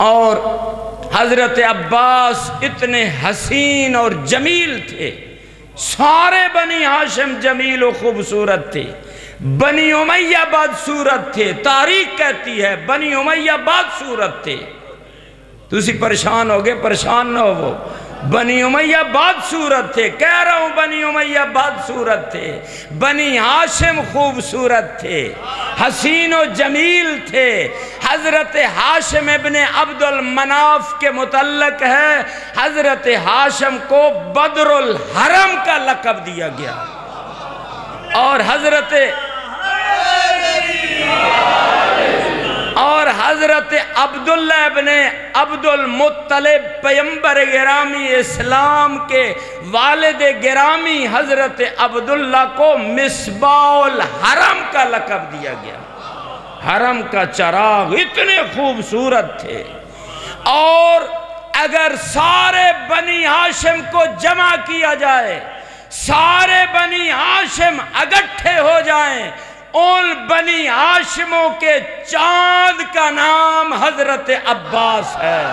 اور حضرت عباس اتنے حسین اور جمیل تھے، سارے بنی ہاشم جمیل و خوبصورت تھے، بنی امیہ بدصورت تھے، تاریخ کہتی ہے بنی امیہ بدصورت تھے۔ تو اسی پریشان ہو گئے، پریشان نہ ہو، بنی امیہ بدصورت تھے، کہہ رہا ہوں بنی امیہ بدصورت تھے، بنی ہاشم خوبصورت تھے، حسین و جمیل تھے۔ حضرت ہاشم ابن عبد المناف کے متعلق ہے، حضرت ہاشم کو بدر الحرم کا لقب دیا گیا، اور حضرت عبداللہ ابن عبد المطلب پیمبر گرامی اسلام کے والد گرامی حضرت عبداللہ کو مصباح الحرم کا لقب دیا گیا، حرم کا چراغ، اتنے خوبصورت تھے۔ اور اگر سارے بنی ہاشم کو جمع کیا جائے، سارے بنی ہاشم اکٹھے ہو جائیں، ان بنی ہاشموں کے چاند کا نام حضرت عباس ہے۔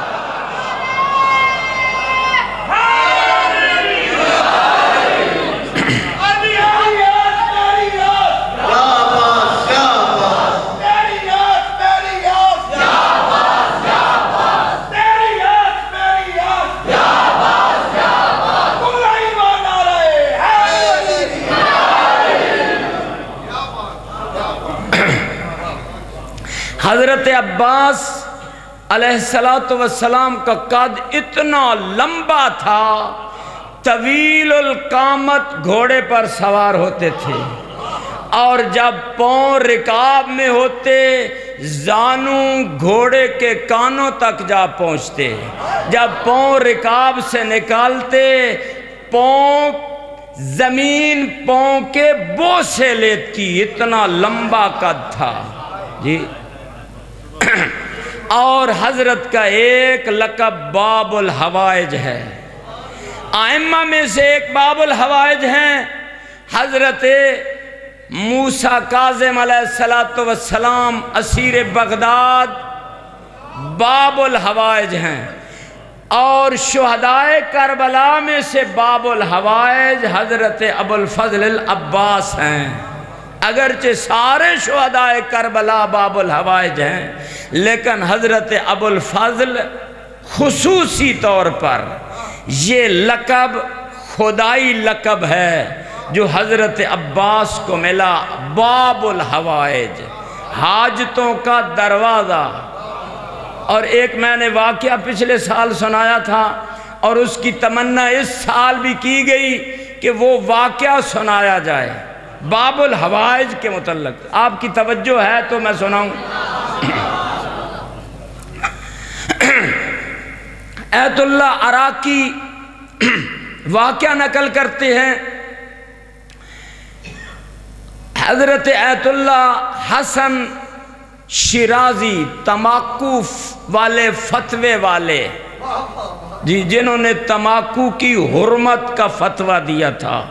حضرت عباس علیہ السلام کا قد اتنا لمبا تھا، طویل القامت، گھوڑے پر سوار ہوتے تھے، اور جب پاؤں رکاب میں ہوتے، زانو گھوڑے کے کانوں تک جا پہنچتے، جب پاؤں رکاب سے نکالتے، پاؤں زمین پاؤں کے بوسے لیتی، اتنا لمبا قد تھا جی۔ اور حضرت کا ایک لقب باب الحوائج ہے، ائمہ میں سے ایک باب الحوائج ہیں، حضرت موسیٰ کاظم علیہ السلام اسیر بغداد باب الحوائج ہیں، اور شہدائے کربلا میں سے باب الحوائج حضرت ابو الفضل العباس ہیں۔ اگرچہ سارے شہدائے کربلا باب الحوائج ہیں، لیکن حضرت ابو الفضل خصوصی طور پر یہ لقب خدائی لقب ہے جو حضرت عباس کو ملا، باب الحوائج، حاجتوں کا دروازہ۔ اور ایک میں نے واقعہ پچھلے سال سنایا تھا، اور اس کی تمنا اس سال بھی کی گئی کہ وہ واقعہ سنایا جائے باب الحوائج کے متعلق۔ آپ کی توجہ ہے تو میں سناؤں۔ ایت اللہ عراقی واقعہ نقل کرتے ہیں، حضرت ایت اللہ حسن شیرازی، تماکو والے فتوے والے جی، جنہوں نے تماکو کی حرمت کا فتویٰ دیا تھا۔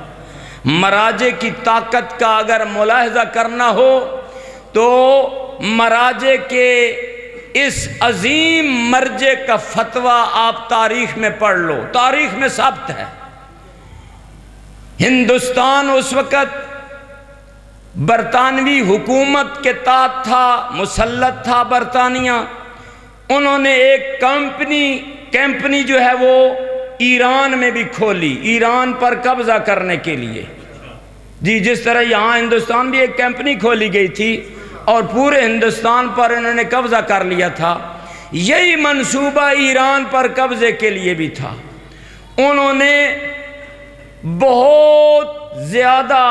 مراجع کی طاقت کا اگر ملاحظہ کرنا ہو تو مراجع کے اس عظیم مرجع کا فتویٰ آپ تاریخ میں پڑھ لو، تاریخ میں ثبت ہے۔ ہندوستان اس وقت برطانوی حکومت کے تحت تھا، مسلط تھا برطانیہ۔ انہوں نے ایک کمپنی جو ہے وہ ایران میں بھی کھولی، ایران پر قبضہ کرنے کے لیے جی، جس طرح یہاں ہندوستان بھی ایک کمپنی کھولی گئی تھی اور پورے ہندوستان پر انہوں نے قبضہ کر لیا تھا، یہی منصوبہ ایران پر قبضے کے لیے بھی تھا۔ انہوں نے بہت زیادہ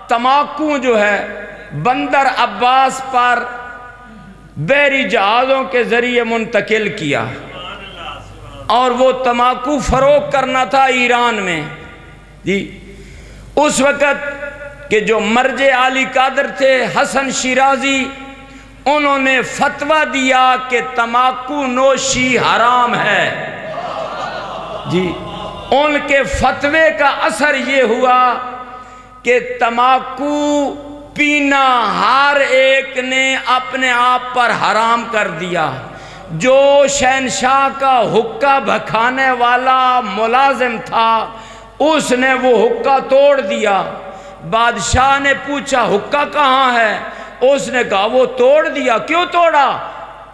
تماکو جو ہے بندر عباس پر بحری جہازوں کے ذریعے منتقل کیا، اور وہ تماکو فروغ کرنا تھا ایران میں جی۔ اس وقت کہ جو مرجع عالی قادر تھے حسن شیرازی، انہوں نے فتویٰ دیا کہ تماکو نوشی حرام ہے جی۔ ان کے فتوے کا اثر یہ ہوا کہ تماکو پینا ہر ایک نے اپنے آپ پر حرام کر دیا۔ جو شہنشاہ کا حقہ بھکانے والا ملازم تھا اس نے وہ حقہ توڑ دیا۔ بادشاہ نے پوچھا حقہ کہاں ہے؟ اس نے کہا وہ توڑ دیا۔ کیوں توڑا؟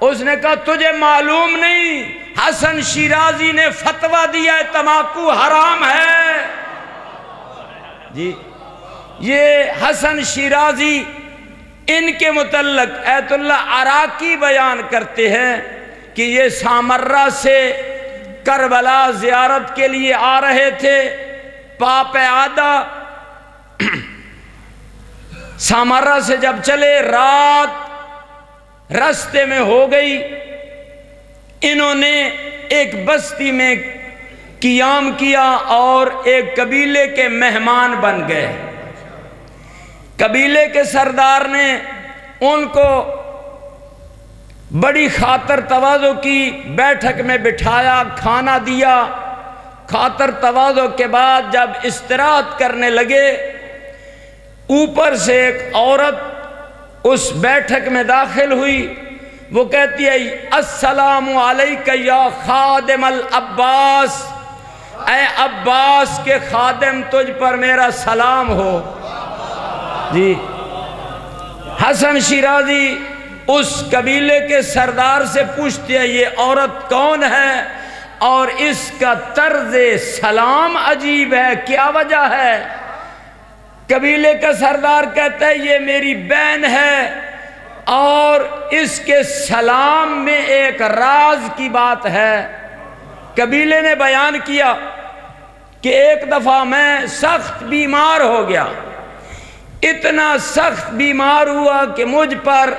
اس نے کہا تجھے معلوم نہیں، حسن شیرازی نے فتویٰ دیا ہے تمباکو حرام ہے۔ جی یہ حسن شیرازی، ان کے متعلق ایت اللہ عراقی بیان کرتے ہیں کہ یہ سامرہ سے کربلا زیارت کے لیے آ رہے تھے۔ پاپ آدھا سامرہ سے جب چلے، رات راستے میں ہو گئی، انہوں نے ایک بستی میں قیام کیا اور ایک قبیلے کے مہمان بن گئے۔ قبیلے کے سردار نے ان کو بڑی خاطر تواضع کی، بیٹھک میں بٹھایا، کھانا دیا۔ خاطر تواضع کے بعد جب استراحت کرنے لگے، اوپر سے ایک عورت اس بیٹھک میں داخل ہوئی۔ وہ کہتی ہے السلام علیکہ یا خادم العباس، اے عباس کے خادم تجھ پر میرا سلام ہو۔ جی حسن شیرازی اس قبیلے کے سردار سے پوچھتے ہیں یہ عورت کون ہے اور اس کا طرز سلام عجیب ہے، کیا وجہ ہے؟ قبیلے کا سردار کہتا ہے یہ میری بہن ہے اور اس کے سلام میں ایک راز کی بات ہے۔ قبیلے نے بیان کیا کہ ایک دفعہ میں سخت بیمار ہو گیا، اتنا سخت بیمار ہوا کہ مجھ پر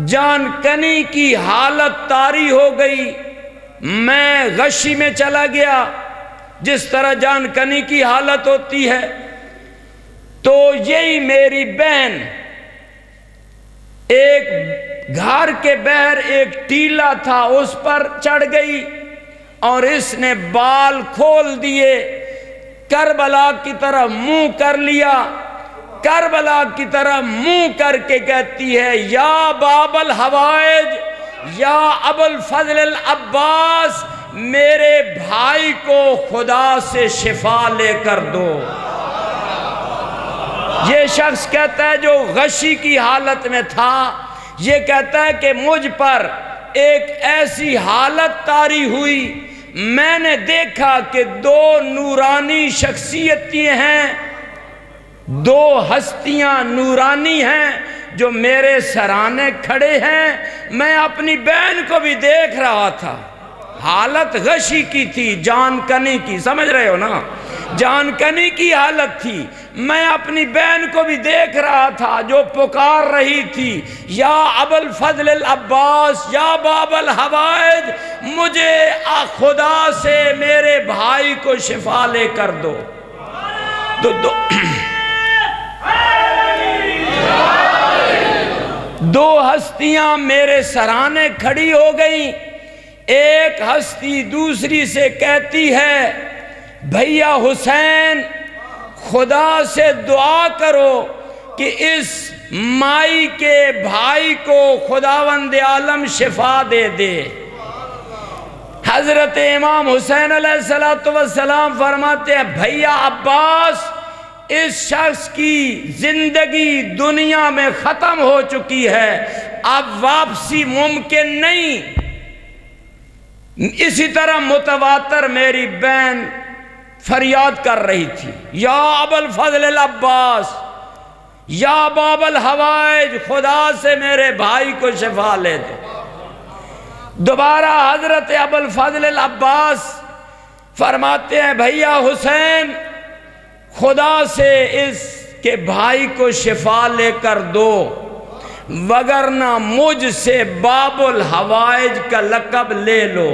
جان کنی کی حالت طاری ہو گئی۔ میں غشی میں چلا گیا، جس طرح جان کنی کی حالت ہوتی ہے۔ تو یہی میری بہن ایک گھر کے بہر ایک ٹیلا تھا، اس پر چڑھ گئی اور اس نے بال کھول دیے، کربلا کی طرف منہ کر لیا۔ کربلا کی طرح منہ کر کے کہتی ہے یا باب الحوائج، یا ابو الفضل العباس، میرے بھائی کو خدا سے شفا لے کر دو۔ یہ شخص کہتا ہے جو غشی کی حالت میں تھا، یہ کہتا ہے کہ مجھ پر ایک ایسی حالت طاری ہوئی، میں نے دیکھا کہ دو نورانی شخصیتیں ہیں، دو ہستیاں نورانی ہیں جو میرے سرانے کھڑے ہیں۔ میں اپنی بہن کو بھی دیکھ رہا تھا، حالت غشی کی تھی، جان کنی کی، سمجھ رہے ہو نا، جان کنی کی حالت تھی۔ میں اپنی بہن کو بھی دیکھ رہا تھا جو پکار رہی تھی یا ابو الفضل العباس، یا باب الحوائج، مجھے خدا سے میرے بھائی کو شفا لے کر دو۔ دو ہستیاں میرے سرانے کھڑی ہو گئیں۔ ایک ہستی دوسری سے کہتی ہے بھیا حسین، خدا سے دعا کرو کہ اس مائی کے بھائی کو خداوند عالم شفا دے دے۔ حضرت امام حسین علیہ السلام فرماتے ہیں بھیا عباس، اس شخص کی زندگی دنیا میں ختم ہو چکی ہے، اب واپسی ممکن نہیں۔ اسی طرح متواتر میری بہن فریاد کر رہی تھی یا ابو الفضل العباس، یا باب الحوائج، خدا سے میرے بھائی کو شفا لے دے۔ دوبارہ حضرت ابو الفضل العباس فرماتے ہیں بھیا حسین، خدا سے اس کے بھائی کو شفا لے کر دو، وگرنہ مجھ سے باب الحوائج کا لقب لے لو۔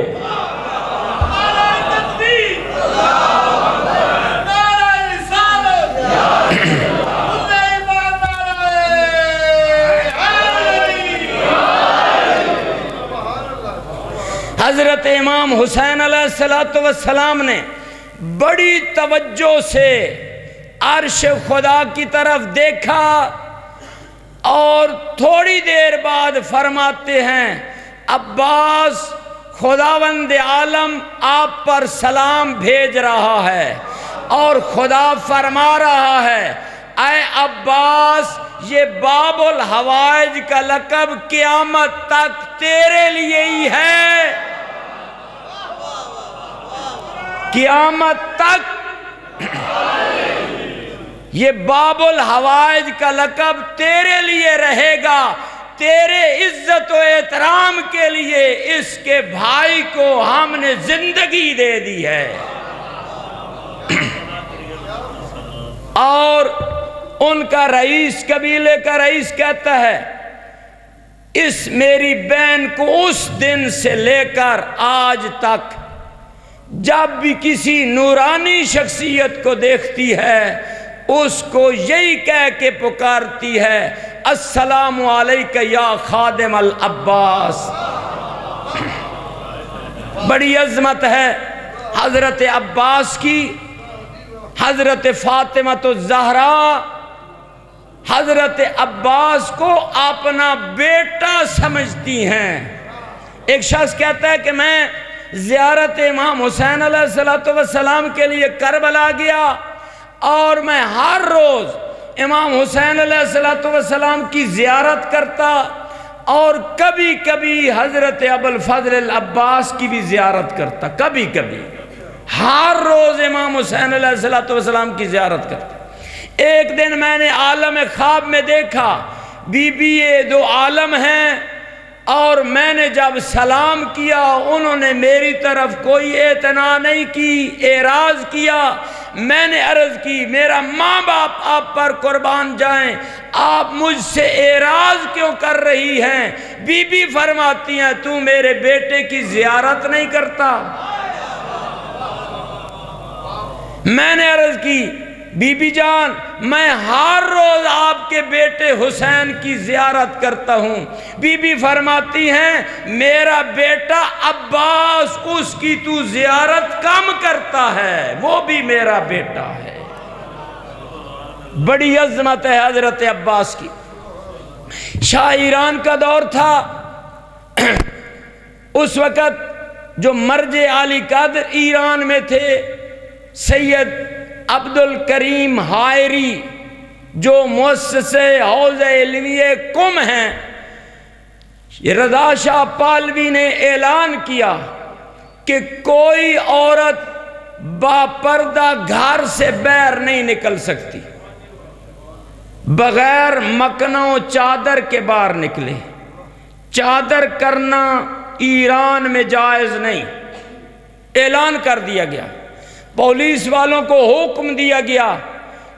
حضرت امام حسین علیہ السلام نے بڑی توجہ سے عرش خدا کی طرف دیکھا اور تھوڑی دیر بعد فرماتے ہیں عباس خداوند عالم آپ پر سلام بھیج رہا ہے اور خدا فرما رہا ہے اے عباس یہ باب الحوائج کا لقب قیامت تک تیرے لیے ہی ہے، قیامت تک یہ باب الحوائج کا لقب تیرے لیے رہے گا، تیرے عزت و احترام کے لیے اس کے بھائی کو ہم نے زندگی دے دی ہے۔ اور ان کا رئیس، قبیلے کا رئیس کہتا ہے اس میری بہن کو اس دن سے لے کر آج تک جب بھی کسی نورانی شخصیت کو دیکھتی ہے اس کو یہی کہہ کے پکارتی ہے السلام علیکہ یا خادم العباس۔ بڑی عظمت ہے حضرت عباس کی، حضرت فاطمہ الزہرا حضرت عباس کو اپنا بیٹا سمجھتی ہیں۔ ایک شخص کہتا ہے کہ میں زیارت امام حسین علیہ السلام کے لیے کربلا گیا اور میں ہر روز امام حسین علیہ السلام کی زیارت کرتا اور کبھی کبھی حضرت ابوالفضل العباس کی بھی زیارت کرتا، کبھی کبھی، ہر روز امام حسین علیہ السلام کی زیارت کرتا۔ ایک دن میں نے عالم خواب میں دیکھا بی بی یہ دو عالم ہیں اور میں نے جب سلام کیا انہوں نے میری طرف کوئی اعتنا نہیں کی، اعراض کیا۔ میں نے عرض کی میرا ماں باپ آپ پر قربان جائیں، آپ مجھ سے اعراض کیوں کر رہی ہیں؟ بی بی فرماتی ہیں تو میرے بیٹے کی زیارت نہیں کرتا۔ میں نے عرض کی بی بی جان میں ہر روز آپ کے بیٹے حسین کی زیارت کرتا ہوں۔ بی بی فرماتی ہیں میرا بیٹا عباس اس کی تو زیارت کم کرتا ہے، وہ بھی میرا بیٹا ہے۔ بڑی عظمت ہے حضرت عباس کی۔ شاہ ایران کا دور تھا، اس وقت جو مرج علی قدر ایران میں تھے سید عبدالکریم حائری جو مؤسس حوزہ علمیہ قم ہیں، رضا شاہ پالوی نے اعلان کیا کہ کوئی عورت باپردہ گھر سے باہر نہیں نکل سکتی، بغیر مکنہ و چادر کے باہر نکلے، چادر کرنا ایران میں جائز نہیں، اعلان کر دیا گیا۔ پولیس والوں کو حکم دیا گیا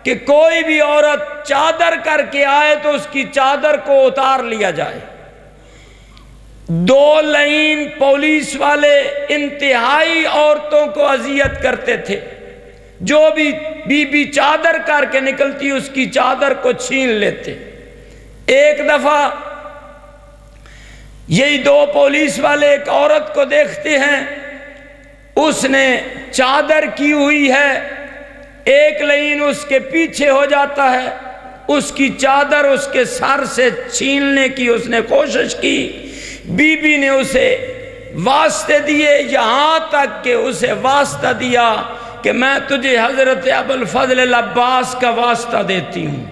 کہ کوئی بھی عورت چادر کر کے آئے تو اس کی چادر کو اتار لیا جائے۔ 2 لائن پولیس والے انتہائی عورتوں کو اذیت کرتے تھے، جو بھی بی بی چادر کر کے نکلتی اس کی چادر کو چھین لیتے۔ ایک دفعہ یہی 2 پولیس والے ایک عورت کو دیکھتے ہیں، اس نے چادر کی ہوئی ہے، ایک لائن اس کے پیچھے ہو جاتا ہے، اس کی چادر اس کے سر سے چھیننے کی اس نے کوشش کی۔ بی بی نے اسے واسطے دیے، یہاں تک کہ اسے واسطہ دیا کہ میں تجھے حضرت ابوالفضل العباس کا واسطہ دیتی ہوں،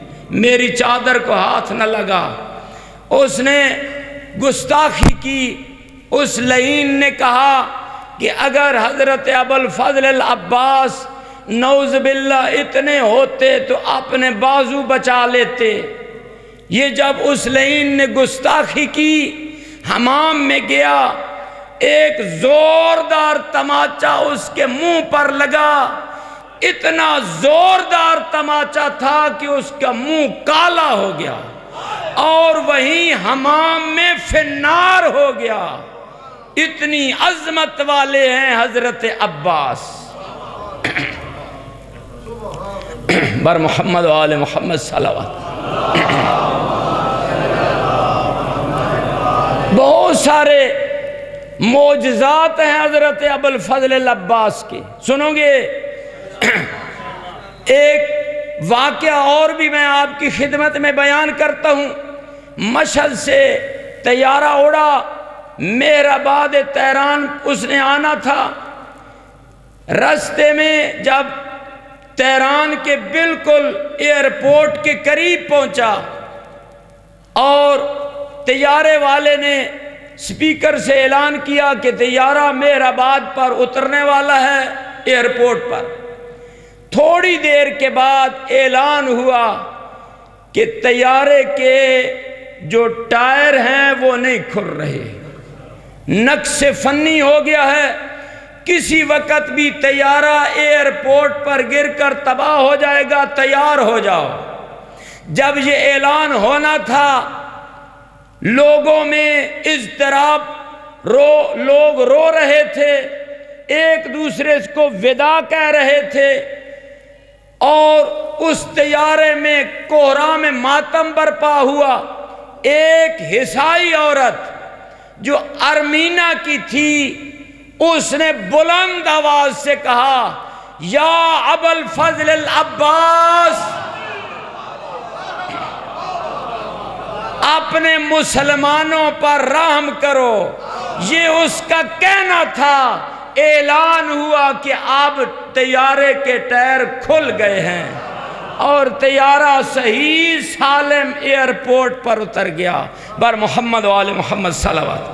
میری چادر کو ہاتھ نہ لگا۔ اس نے گستاخی کی۔ اس لعین نے کہا کہ اگر حضرت ابوالفضل العباس نعوذ باللہ اتنے ہوتے تو اپنے بازو بچا لیتے۔ یہ جب اس لعین نے گستاخی کی، حمام میں گیا، ایک زوردار تماچا اس کے منہ پر لگا، اتنا زوردار تماچا تھا کہ اس کا منہ کالا ہو گیا اور وہیں حمام میں فنار ہو گیا۔ اتنی عظمت والے ہیں حضرت عباس۔ بر محمد و آل محمد صلوات۔ بہت سارے معجزات ہیں حضرت ابوالفضل العباس کے، سنو گے؟ ایک واقعہ اور بھی میں آپ کی خدمت میں بیان کرتا ہوں۔ مشہد سے طیارہ اڑا، مہرآباد تہران اس نے آنا تھا۔ راستے میں جب تہران کے بالکل ایئرپورٹ کے قریب پہنچا اور طیارے والے نے سپیکر سے اعلان کیا کہ طیارہ مہرآباد پر اترنے والا ہے ایئرپورٹ پر، تھوڑی دیر کے بعد اعلان ہوا کہ طیارے کے جو ٹائر ہیں وہ نہیں کھل رہے، نقص فنی ہو گیا ہے، کسی وقت بھی طیارہ ایئرپورٹ پر گر کر تباہ ہو جائے گا، تیار ہو جاؤ۔ جب یہ اعلان ہونا تھا لوگوں میں اضطراب، لوگ رو رہے تھے، ایک دوسرے کو وداع کہہ رہے تھے، اور اس طیارے میں کوہرام ماتم برپا ہوا۔ ایک عیسائی عورت جو ارمینا کی تھی اس نے بلند آواز سے کہا، یا ابا الفضل العباس، اپنے مسلمانوں پر رحم کرو۔ یہ اس کا کہنا تھا۔ اعلان ہوا کہ اب طیارے کے ٹائر کھل گئے ہیں اور طیارہ صحیح سالم ایئرپورٹ پر اتر گیا۔ بر محمد و آل محمد صلوات۔